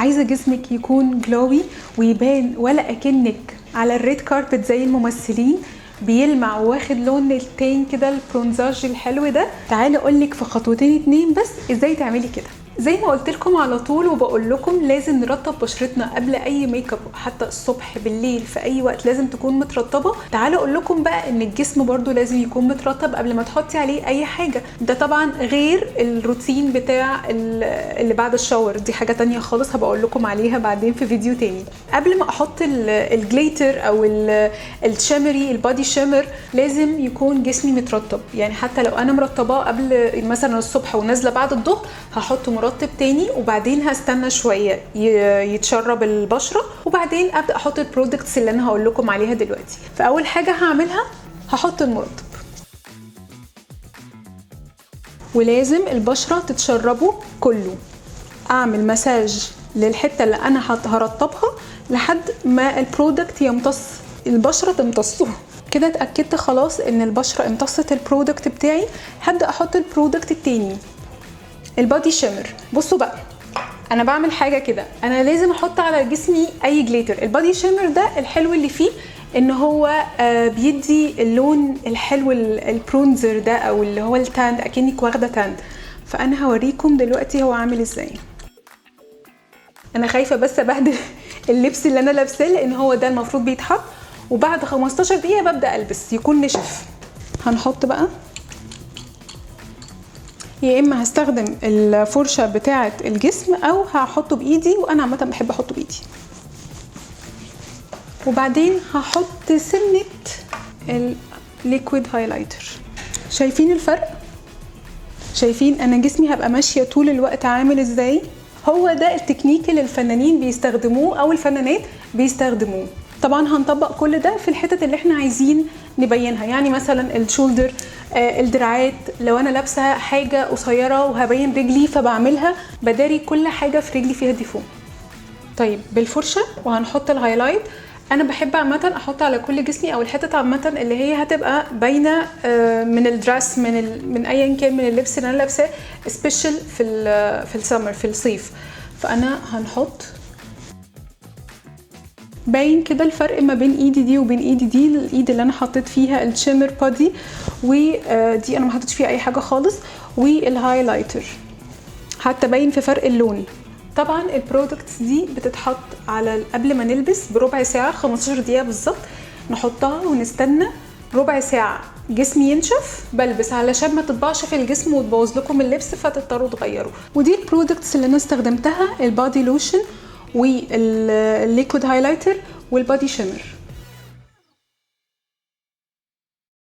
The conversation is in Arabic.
عايزه جسمك يكون جلوي ويبان ولا اكنك على الريد كاربت زي الممثلين، بيلمع واخد لون التاني كده، البرونزاج الحلو ده، تعالي اقولك في خطوتين 2 بس ازاي تعملي كده. زي ما قلت لكم على طول وبقول لكم لازم نرطب بشرتنا قبل اي ميك اب، حتى الصبح بالليل في اي وقت لازم تكون مترطبه. تعالوا اقول لكم بقى ان الجسم برضو لازم يكون مترطب قبل ما تحطي عليه اي حاجه، ده طبعا غير الروتين بتاع اللي بعد الشاور، دي حاجه تانية خالص هبقول لكم عليها بعدين في فيديو تاني. قبل ما احط الجليتر او الشيمري البادي شيمر لازم يكون جسمي مترطب، يعني حتى لو انا مرطباه قبل مثلا الصبح ونازله بعد الظهر هحطه مرطب تاني، وبعدين هستنى شويه يتشرب البشره، وبعدين ابدا احط البرودكتس اللي انا هقول لكم عليها دلوقتي. فاول حاجه هعملها هحط المرطب، ولازم البشره تتشربه كله. اعمل مساج للحته اللي انا هرطبها لحد ما البرودكت يمتص، البشره تمتصه. كده اتاكدت خلاص ان البشره امتصت البرودكت بتاعي، هبدا احط البرودكت التاني البادي شيمر. بصوا بقى انا بعمل حاجه كده، انا لازم احط على جسمي اي جليتر. البادي شيمر ده الحلو اللي فيه ان هو بيدي اللون الحلو البرونزر ده، او اللي هو التاند، اكنك واخده تاند. فانا هوريكم دلوقتي هو عامل ازاي. انا خايفه بس ابهدل اللبس اللي انا لابساه لان هو ده المفروض بيتحط، وبعد 15 دقيقه ببدا البس يكون نشف. هنحط بقى، يا اما هستخدم الفرشه بتاعه الجسم او هحطه بايدي، وانا عامه بحب احطه بايدي. وبعدين هحط سنه الليكويد هايلايتر. شايفين الفرق؟ شايفين انا جسمي هبقى ماشيه طول الوقت عامل ازاي؟ هو ده التكنيك اللي الفنانين بيستخدموه او الفنانات بيستخدموه. طبعا هنطبق كل ده في الحتت اللي احنا عايزين نبينها، يعني مثلا الشولدر، الدراعات، لو انا لابسه حاجه قصيره وهبين رجلي فبعملها بداري كل حاجه في رجلي فيها ديفو. طيب بالفرشه وهنحط الهايلايت. انا بحب عامه احط على كل جسمي او الحتت عامه اللي هي هتبقى باينه من الدرس، من ايا كان من اللبس اللي انا لابساه، سبيشال في السمر في الصيف. فانا هنحط باين كده الفرق ما بين ايدي دي وبين ايدي دي. الايد اللي انا حطيت فيها الشيمر بادي، ودي انا ما حطيتش فيها اي حاجه خالص، والهايلايتر حتى باين في فرق اللون. طبعا البرودكتس دي بتتحط على قبل ما نلبس بربع ساعه، 15 دقيقه بالظبط، نحطها ونستنى ربع ساعه جسمي ينشف بلبس، علشان ما تطبعش في الجسم وتبوظ لكم اللبس فتضطروا تغيروا. ودي البرودكتس اللي انا استخدمتها، البادي لوشن والليكويد هايلايتر والبادي شيمر.